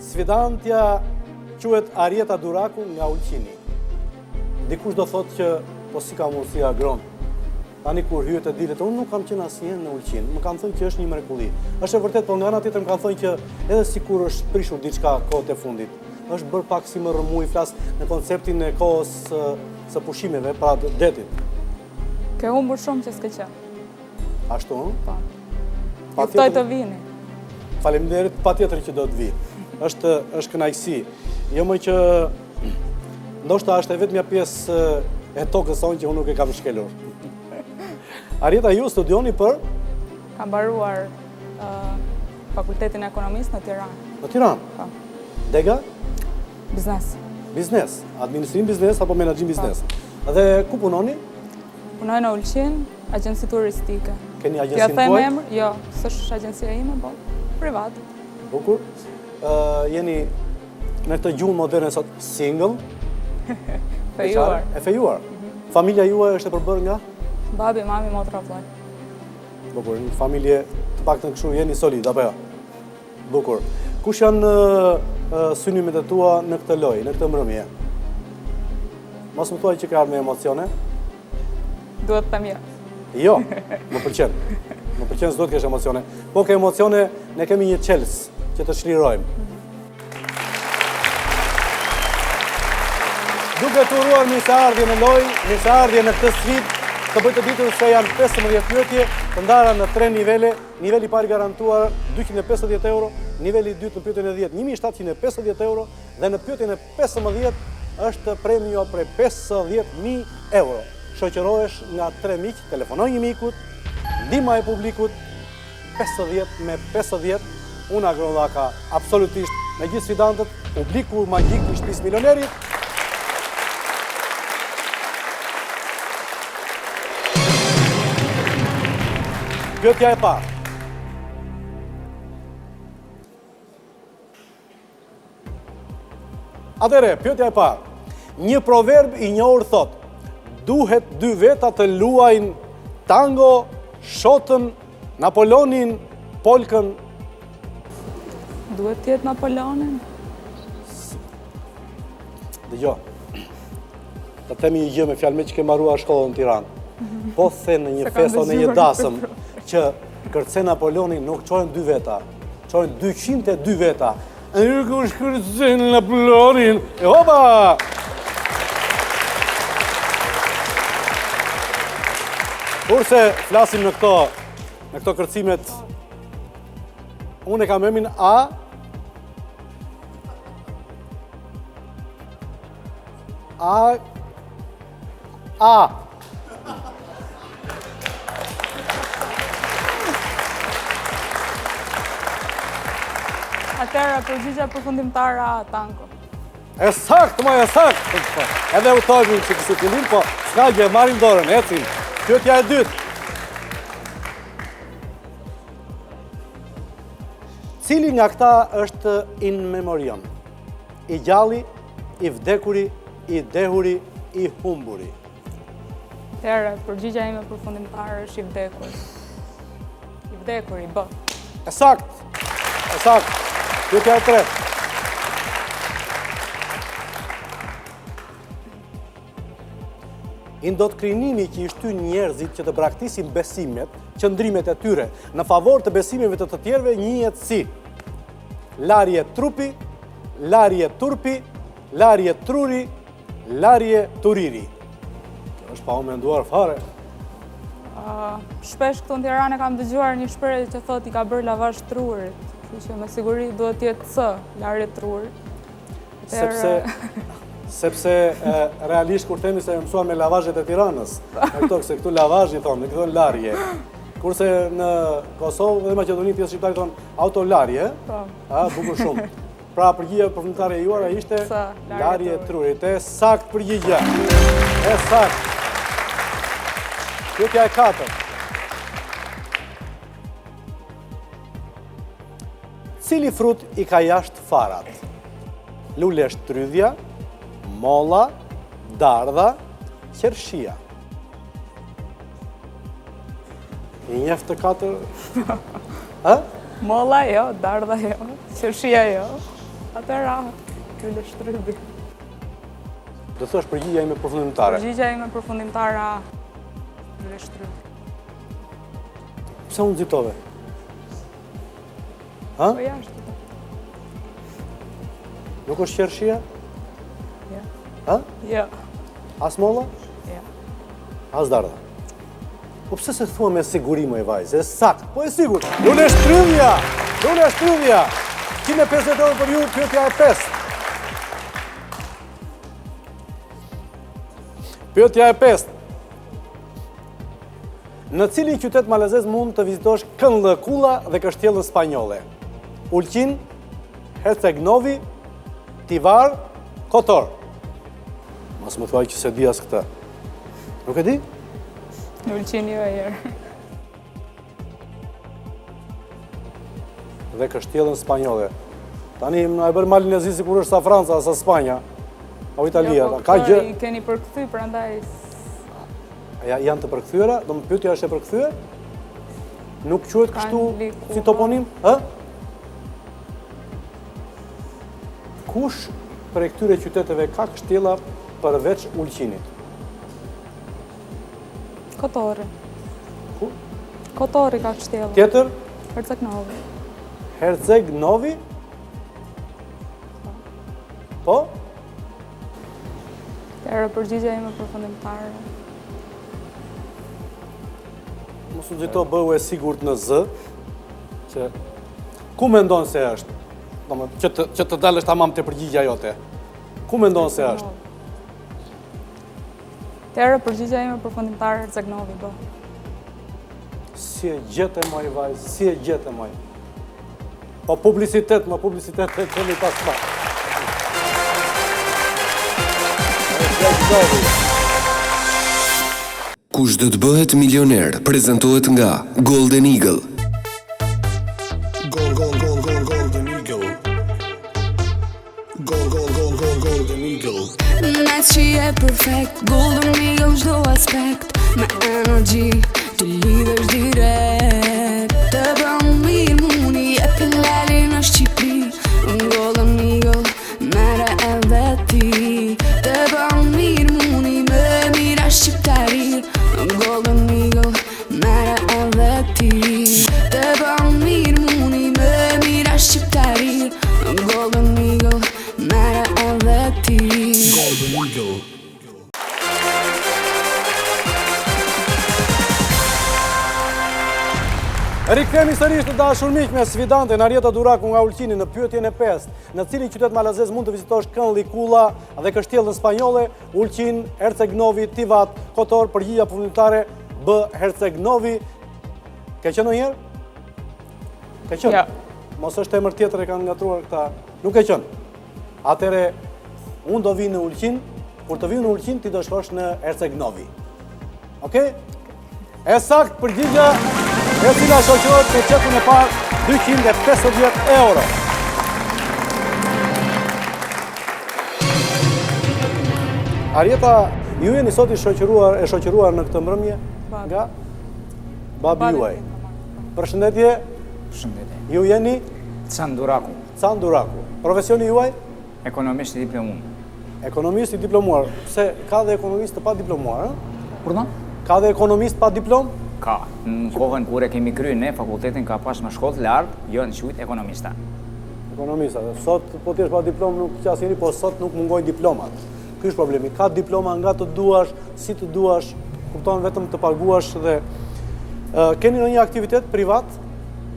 Sfidantja quhet Arieta Duraku nga Ulqini. Dikush do thotë që po si ka mundësi agron. Tani kur hyet e dilet, unë nuk kam qenë asnjëherë në Ulqin. Më kanë thënë që është një mrekulli. Është e vërtet, por nga ana tjetër më kanë thënë që edhe sikur është prishur diçka kohët e fundit, është bërë pak si më rëmuj, flas në konceptin e kohës së pushimeve, pra detit. Ke humbur shumë që s'ke qenë. Ashtu? Po. Juftoj të vini. Faleminderit, patjetër që do të vi. Është kënaqësi. Jo më që ndoshta është e vetmja pjesë e tokës sonë që unë nuk e kam shkelur. Arieta, ju studioni për? Kam mbaruar Fakultetin e Ekonomisë në Tiranë. Në Tiranë? Po. Dega? Biznes. Biznes. Administrim biznes apo menaxhim biznes? Dhe ku punoni? Punoj në Ulqin, agjenci turistike. Keni agjencinë tuaj? Emër? Jo, s'është agjencia ime, po privat. Bukur. Jeni në këtë gjuhë moderne sot single? Fejuar. E fejuar. Familja juaj është e përbërë nga? Babi, mami, motra, vllai. Bukur, një familje të paktën kështu jeni solid, apo jo? Bukur. Kush janë synimet e tua në këtë lojë, në këtë mbrëmje? Mos më thuaj që ka me emocione? Duhet të them jo. Jo, më pëlqen. Më pëlqen s'do të kesh emocione. Po ke emocione, ne kemi një Chels që të shlirojmë. Duke të uruar mirëseardhje në lojë, mirëseardhje në këtë sfidë, të bëjë të ditur se janë 15 pyetje, të ndara në 3 nivele, niveli i parë garantuar 250 euro, niveli i dytë në pyetjen e 10 1750 euro dhe në pyetjen e 15 është premio prej 50.000 euro. Shoqërohesh nga 3 miq, telefonoj një mikut, ndihma e publikut, 50 me 50, unë agrodhaka absolutisht me gjithë sfidantët, publiku magjik i shtëpisë milionerit. Pyetja e parë. Atëre, pyetja e parë. Një proverb i njohur thot: duhet 2 veta të luajnë tango, shotën, Napoleonin, polkën. Duhet të jetë Napoleonin? Dëgjoj. Të themi një gjë me fjalë me që ke mbaruar shkollën në Tiranë. Po the në një festë në një dasëm që kërcen Napoleonin nuk çojnë 2 veta, çojnë 202 veta. Kush kërcen Napoleonin? E hopa! Kurse flasim në këto kërcimet, unë e kam emrin A. Atëra përgjigja përfundimtare A, tango. E sakt, e sakt. Edhe u thojmë që kësi fillim, po s'ka gjë, marrim dorën, ecim. Pyetja e dytë. Cili nga këta është in memoriam? I gjalli, i vdekuri, i dehuri, i humburi? Atëra përgjigja ime përfundimtare është i vdekur. I vdekur, i bë. E sakt. E sakt. Pyetja e tretë. Indokrinimi që i shtyn njerëzit që të braktisin besimet, qëndrimet e tyre në favor të besimeve të tjerëve njihet si larje trupi, larje turpi, larje truri, larje turiri. Kjo është pa u menduar fare. Shpesh këtu në Tiranë kam dëgjuar një shprehje që thotë i ka bërë lavazh trurit. Kështu që me siguri duhet të jetë C, larje trurit. Sepse realisht kur themi se mësuam me lavazhet e Tiranës, se këtu lavazh i thonë, këtu larje. Kurse në Kosovë dhe Maqedoni pjesë shqiptare thonë autolarje, bukur shumë. Pra përgjigja përfundimtare e juara ishte larje trurit. E sakt përgjigja. E sakt. Pyetja e 4. Cili frut i ka jashtë farat? Lule shtrydhja, molla, dardha, qershia. I njeh të 4? Molla jo, dardha jo, qershia jo. Atëra, kylle shtrybi. Do thosh përgjigja ime përfundimtare. Përgjigja ime përfundimtare, kylle shtrybi. Pse unë nxitove? Ha? Po jashtë. Nuk është qershia? Ja. Ha? Ja. As molla? Ja. As dardha. Po pse se thua me siguri më e vajzë? E sakt, po e sigurt. Unë e shtrydhja! Unë e shtrydhja! 150 euro për ju, pyetja e 5. Pyetja e 5. Në cilin qytet malezez mund të vizitosh Këndëkulla dhe Kështjellën Spanjolle? Ulqin, Herceg-Novi, Tivar, Kotor. Mos më thuaj që se di as këtë. Nuk e di? Në Ulqin jo e herë. Dhe Kështjellën Spanjolle. Tani na e bërë malin e zi si kur është sa Franca, sa Spanja, o Italia. Jo, po Ka gjë... i keni përkthy, prandaj... Janë të përkthyera? Do më pyetja është e përkthyer? Nuk quhet kështu si toponim? Ë? Kush prej këtyre qyteteve ka kështjella përveç Ulqinit? Kotori. Ku? Kotori ka kështjellë. Tjetër? Herceg-Novi. Herceg-Novi? Po? Tërë përgjigja ime përfundimtare. Mos u nxito bëu e sigurt në Z, që ku mendon se është? Domethënë që të dalësh tamam te përgjigja jote. Ku mendon se është? Tërë përgjigja ime përfundimtare Herceg-Novi bë. Si e gjete moj vajzë, si e gjete moj. Po publicitet e kemi pas pa. Kush do të bëhet milioner, prezantohet nga Golden Eagle. Golden Eagle. Golden Eagle. Nice, she é perfect. Golden Eagle çdo aspekt. Me energy të lidhesh direkt. Të bën mirë muni e pilali në Shqipëri. Golden Eagle, mere edhe ti. Të bën mirë muni me mira shqiptari. Golden Eagle, mere edhe ti. Të bën mirë muni me mira shqiptari. Golden Eagle, mere edhe ti. Golden Eagle. Rikthehemi sërish të dashur miq me sfidante Arieta Duraku nga Ulqini në pyetjen e 5. Në cilin qytet malazez mund të vizitosh Këndëkulla dhe Kështjellën Spanjolle? Ulqin, Herceg-Novi, Tivat, Kotor. Përgjigja përfundimtare B, Herceg-Novi. Ke qenë ndonjëherë? Ke qenë? Ja. Mos është emër tjetër e kanë ngatruar këta. Nuk ke qenë. Atëre unë do vi në Ulqin, kur të vi në Ulqin ti do shkosh në Herceg-Novi. Okej? E sakt përgjigja e cila shoqërohet me çekun e parë 250 euro. Arieta, ju jeni sot e shoqëruar në këtë mbrëmje nga babi juaj. Përshëndetje. Përshëndetje. Ju jeni Can Duraku, Can Duraku. Profesioni juaj? ekonomist i diplomuar. Ekonomist i diplomuar. Pse ka dhe ekonomist të pa diplomuar, ëh? Pardon? Ka dhe ekonomist pa diplom? Ka. Në kohën kur e kemi kryer ne fakultetin ka pas në shkollë të lartë, jo në quajt ekonomista. Ekonomista. Sot po ti je pa diplom nuk qasjeni, po sot nuk mungojnë diplomat. Ky është problemi. Ka diploma nga të duash, si të duash, kupton vetëm të paguash dhe keni ndonjë aktivitet privat?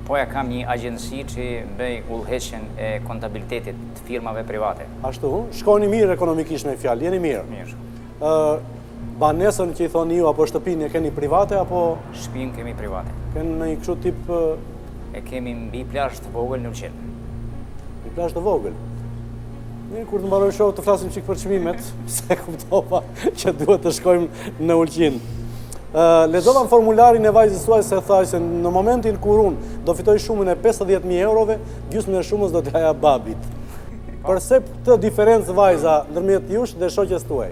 Po ja kam një agjenci që bëj udhëheqjen e kontabilitetit të firmave private. Ashtu, shkoni mirë ekonomikisht me fjalë, jeni mirë. Mirë. Banesën që i thoni ju apo shtëpinë e keni private apo Shtëpinë kemi private. keni ndonjë kështu tip E kemi mbi plazh të vogël në Ulqin. një plazh të vogël? Mirë, kur të mbaroj show të flasim çik për çmimet, se kuptova që duhet të shkojmë në Ulqin. Lexova formularin e vajzës suaj se thaj se në momentin kur unë do fitoj shumën e 50.000 eurove, gjysmën e shumës do t'ja jap babit. Përse këtë diferencë vajza ndërmjet jush dhe shoqes tuaj?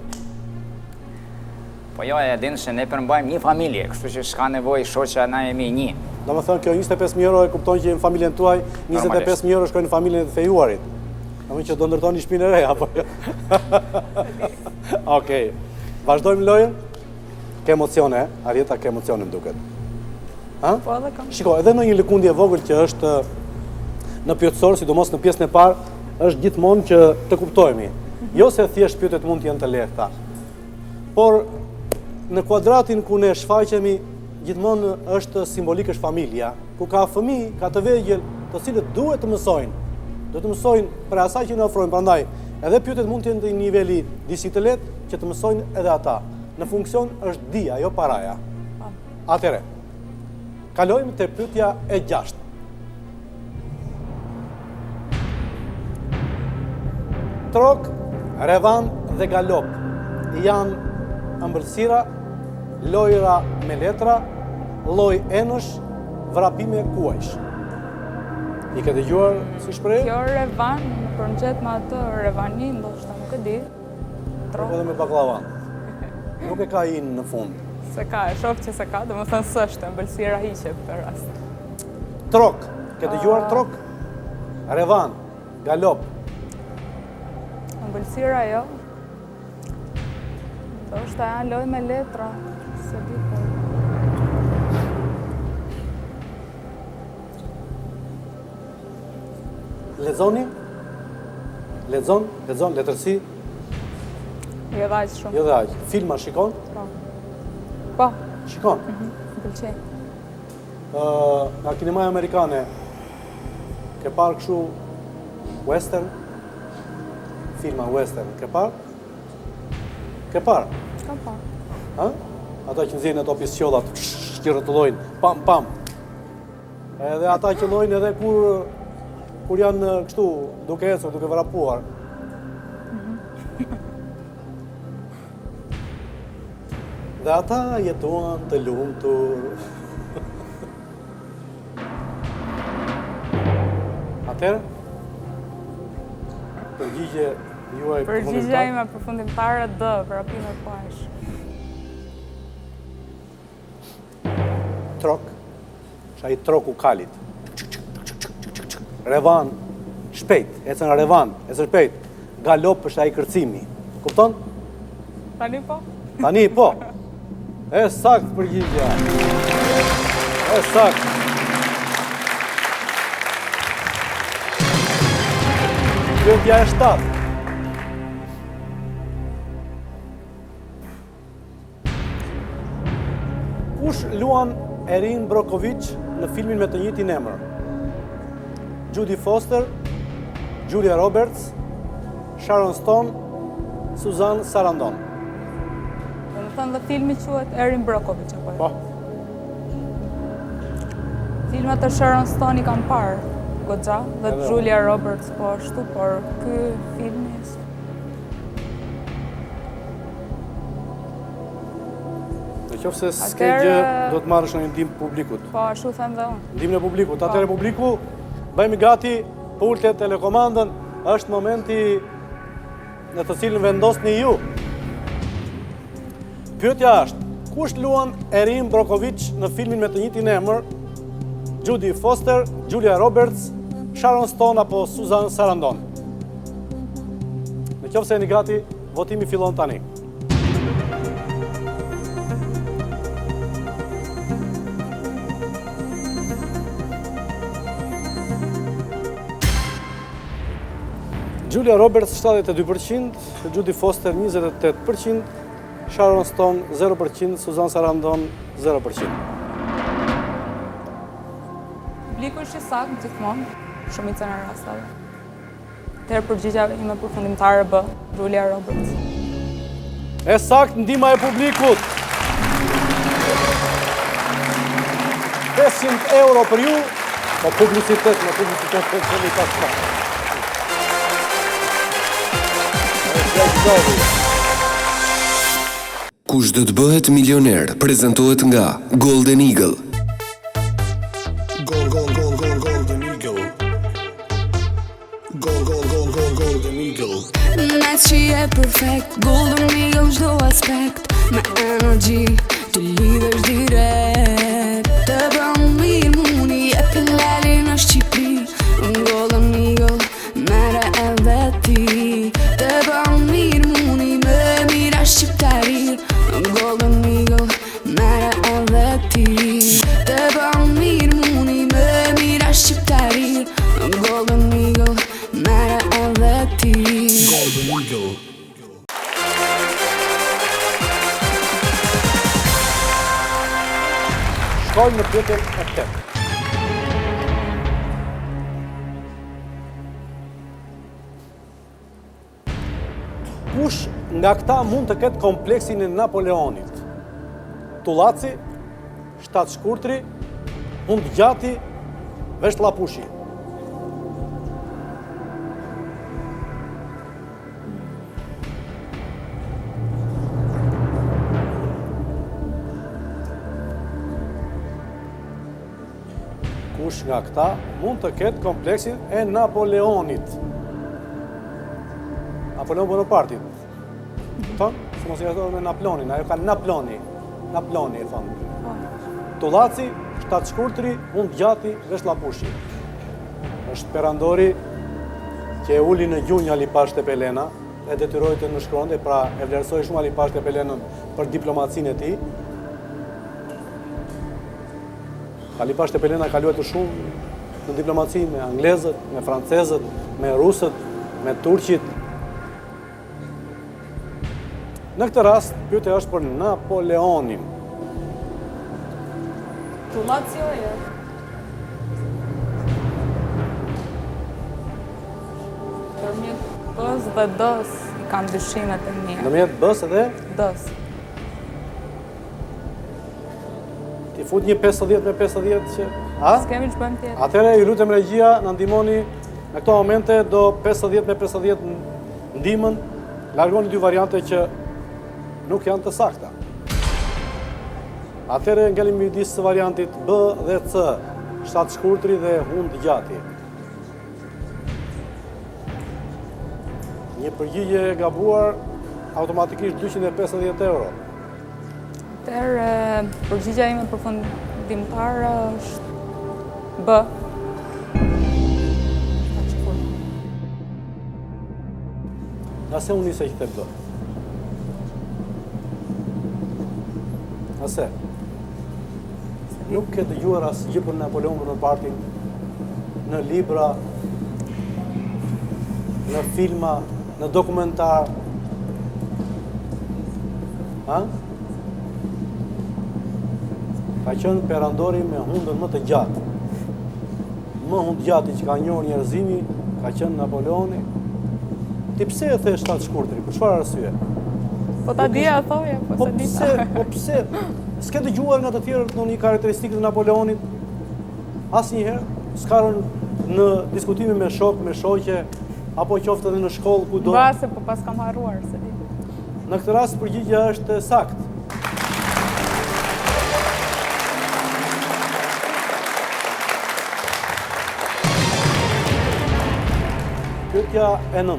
Po jo e din se ne përmbajmë një familje, kështu që s'ka nevojë shoqja na jemi një. Domethënë kjo 25.000 euro e kupton që në familjen tuaj, 25.000 euro shkojnë në familjen e të fejuarit. Amë që do ndërtoni shtëpinë e re apo jo? Okej. Vazhdojmë lojën. Ke emocione, Arieta, ke emocione më duket. Ha? Po edhe kam. Shiko, edhe në një lëkundje vogël që është në pyetësor, sidomos në pjesën e parë, është gjithmonë që të kuptojmë. Jo se thjesht pyetjet mund të jenë të lehta, por në kuadratin ku ne shfaqemi, gjithmonë është simbolik është familja, ku ka fëmijë, ka të vegjël, të cilët duhet të mësojnë. Do të mësojnë për asaj që ne ofrojmë, prandaj edhe pyetjet mund të jenë në niveli disi të lehtë që të mësojnë edhe ata. Në funksion është dia, jo paraja. Atëre, kalojmë te pyetja e 6. Trok, revan dhe galop janë ëmbëlsira, lojra me letra, lloj enësh, vrapime kuajsh. I ke dëgjuar si shprehje? Kjo revan, në përngjet me atë revani, ndoshta nuk e di. Trok edhe me baklavan. Nuk e ka in në fund. Se ka, e shoh që se ka, domethënë s'është, ëmbëlsira hiqe për rast. Trok, ke dëgjuar trok? Revan, galop. Ëmbëlsira jo. Ndoshta janë lojë me letra, se di po. Lexoni? Lexon, letërsi, Jo dhe aq shumë. jo dhe aq. Filma shikon? Po, Shikon. më pëlqej. Nga kinemaja amerikane, ke parë kështu western? Filma western, ke parë? Ke parë? Kam pa. Ha? Ata që nxjerrin ato pistolat, që rrotullojnë, pam, pam. Edhe ata që llojnë edhe kur janë kështu, duke ecur, duke vrapuar. Dhe ata jetuan të lumtur. Atëherë, përgjigje juaj Përgjigja ime përfundimtare D, vrapime kuajsh. Trok, është ai troku kalit. Revan, shpejt, ecën revan, ecën shpejt. Galop është ai kërcimi. Kupton? Tani po? Tani po. E sakt përgjigja. E sakt. Pyetja e 7. Kush luan Erin Brockovich në filmin me të njëjtin emër? Jodie Foster, Julia Roberts, Sharon Stone, Susan Sarandon. Domethënë dhe filmi quhet Erin Brockovich apo jo? Po. Filmat e Sharon Stone i kam parë goxha dhe Edhe Julia Roberts po ashtu, por ky filmi Nëse s'ke Atëherë- gjë, do të marrësh në ndihmë publikut. po ashtu them dhe unë. Ndihmën e publikut. Atëherë publiku, bëjmë gati, pulte telekomandën, është momenti në të cilin vendosni ju. Pyetja është, kush luan Erin Brockovich në filmin me të njëjtin emër? Jodie Foster, Julia Roberts, Sharon Stone apo Susan Sarandon? Në qoftë se jeni gati, votimi fillon tani. Julia Roberts 72%, Jodie Foster 28%, Sharon Stone 0%, Susan Sarandon 0%. Publiku është i saktë gjithmonë, shumicën e rasteve. Atëherë përgjigja ime përfundimtare B, Julia Roberts. E sakt ndihma e publikut. 500 euro për ju, po publicitet të kemi pas pra. Kush do të bëhet milioner prezantohet nga Golden Eagle. Golden Eagle. Golden Eagle. Night she e perfect, Golden Eagle çdo aspekt, me energy të lidhesh direkt. Të bën mirë muni e pilali në Shqipëri, Golden Eagle, mere e vetë. Shkojmë në pyetjen e 8. Kush nga këta mund të ketë kompleksin e Napoleonit? Tullaci, shtatë shkurtri, hund gjati, veshtllapushi. Kush nga këta mund të ketë kompleksin e Napoleonit? Napoleon Bonapartit. Ton, se mos i ka thënë me Napoleonin, ajo ka Naploni e thonë. Tullaci, shtatë shkurtri, hund gjati, veshtllapushi. Është perandori që e uli në gjunjë Alipash Tepelena, e detyroi të në shkronde, pra e vlerësoi shumë Alipash Tepelenën për diplomacinë e tij. Alipash Tepelena ka luajtur shumë në diplomaci me anglezët, me francezët, me rusët, me turqit. Në këtë rast, pyetja është për Napoleonin. Tullaci o e? Ndërmjet bës dhe dës i kam dyshimet e mia. Ndërmjet bës edhe Dës. ti fut një 50 me 50 që... A? S'kemi që bëjmë tjetër. Atëre, ju lutem regjia, në ndihmoni në këto momente do 50 me 50 ndihmën, largoni dy variante që nuk janë të sakta. Atëre, ngelim midis së variantit B dhe C, shtatë shkurtri dhe hund gjati. Një përgjigje e gabuar, automatikisht 250 euro. Atëherë, përgjigja ime përfundimtare është B. Nëse unë nise që të B. Nëse. Nuk ke dëgjuar asgjë për Napoleon Bonapartin në libra, në filma, në dokumentar. Ha? Ka qenë perandori me hundën më të gjatë. Më hund gjati që ka njohur njerëzimi, ka qenë Napoleoni. Ti pse e the shtatë shkurtri? Për çfarë arsye? Po ta dija thoja, po se dita. Po pse? S'ke dëgjuar nga të tjerët në një karakteristikë të Napoleonit? Asnjëherë? S'ka rënë në diskutime me shok, me shoqe, apo qoftë edhe në shkollë kudo? Base, po pas kam harruar, se di. Në këtë rast përgjigjja është saktë. Pyetja e 9.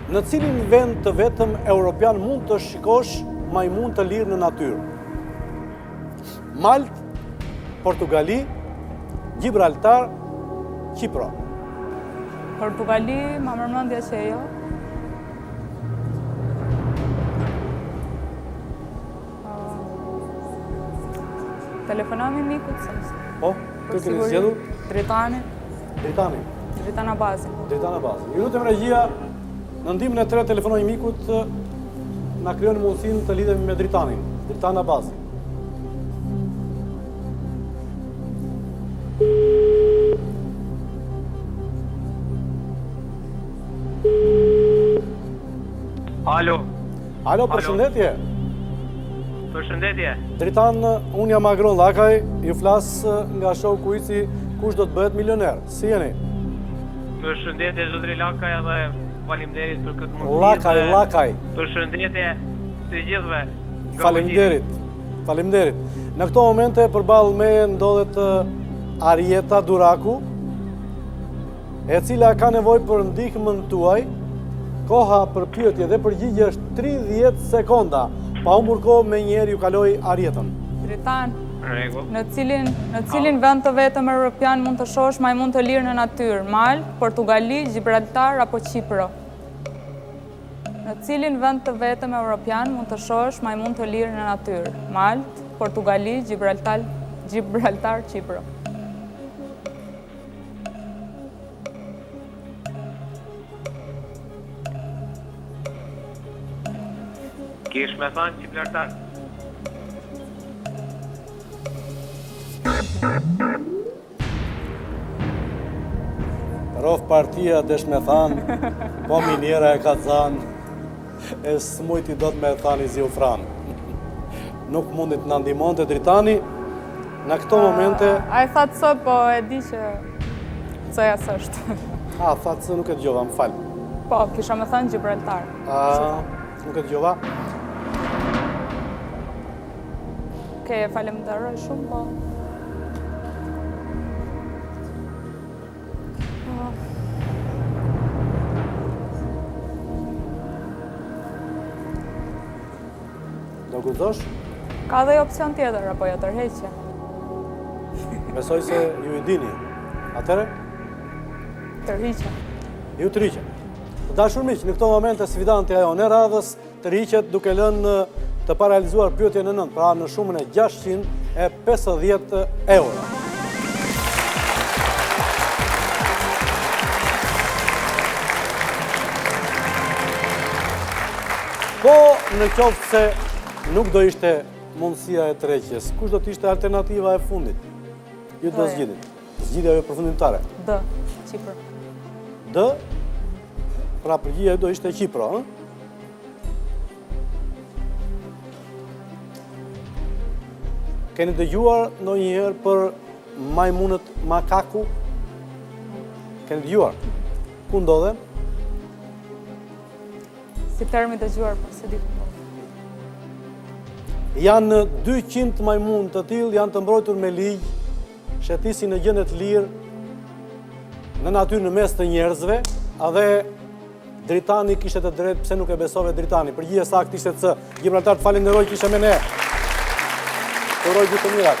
Në cilin vend të vetëm europian mund të shikosh majmun të lirë në natyrë? Malt, Portugali, Gibraltar, Kipro. Portugali, ma mërmëndja që jo. Telefonami mikut, se Po, të keni zgjedhur? Dritani. Dritani. Dritana Bazi. Dritana Bazi. Ju lutem regjia, në ndihmën e 3 telefonoj mikut, na krijoni mundësinë të lidhemi me Dritanin. Dritana Bazi. Alo. Alo, përshëndetje. Përshëndetje. Dritan, unë jam Agron Llakaj, ju flas nga show Kuici kush do të bëhet milioner. Si jeni? Përshëndetje zotri Llakaj dhe faleminderit për këtë mundësi. Llakaj. Përshëndetje të gjithëve. Faleminderit. Në këto momente përballë me ndodhet Arieta Duraku, e cila ka nevojë për ndihmën tuaj. Koha për pyetje dhe përgjigje është 30 sekonda. Pa humbur kohë, me njerë ju kaloj Arietën. Dritan, Rregull. në cilin vend të vetëm europian mund të shohësh majmun të lirë në natyrë? Malë, Portugali, Gibraltar apo Kipro? Në cilin vend të vetëm europian mund të shohësh majmun të lirë në natyrë? Malë, Portugali, Gibraltar, Kipro. Kish me thënë Gibraltar. Rof partia desh me thanë, po minjera e ka thanë, e smujti do të me thani zi u franë. Nuk mundit në ndimon të dritani, në këto momente... A e thatë së, po e di që cëja sështë. A, thatë së nuk e t'gjova, më falë. Po, kisha me thënë Gibraltar. Nuk e t'gjova. Ke falemnderoj shumë, po... Do guzosh? Ka dhe opcion tjetër, apo jo tërheqje? Besoj se ju i dini. Atere? Tërhiqje. Ju tërhiqe. Të dashur miq, në këto momente sfidante ajo në radhës tërhiqet duke lënë të paralizuar pyetjen e nënt, pra në shumën e 650 euro. Po në qoftë se nuk do ishte mundësia e tërheqjes, kush do të ishte alternativa e fundit? Ju do zgjidhni. Zgjidhja jo përfundimtare. D. Qipër. D. Pra përgjigja do ishte Kipro, ëh? Keni dëgjuar ndonjëherë për majmunët makaku? Keni dëgjuar? Ku ndodhen? Si termi dëgjuar, po se di ku. Janë 200 majmun të tillë, janë të mbrojtur me ligj, shetisin në gjendje të lirë, në natyrë në mes të njerëzve, edhe Dritani kishte të drejtë, pse nuk e besove Dritani. Përgjigja saktë ishte C. Gibraltar, të falenderoj, kishe me ne. Të uroj gjithë të mirat.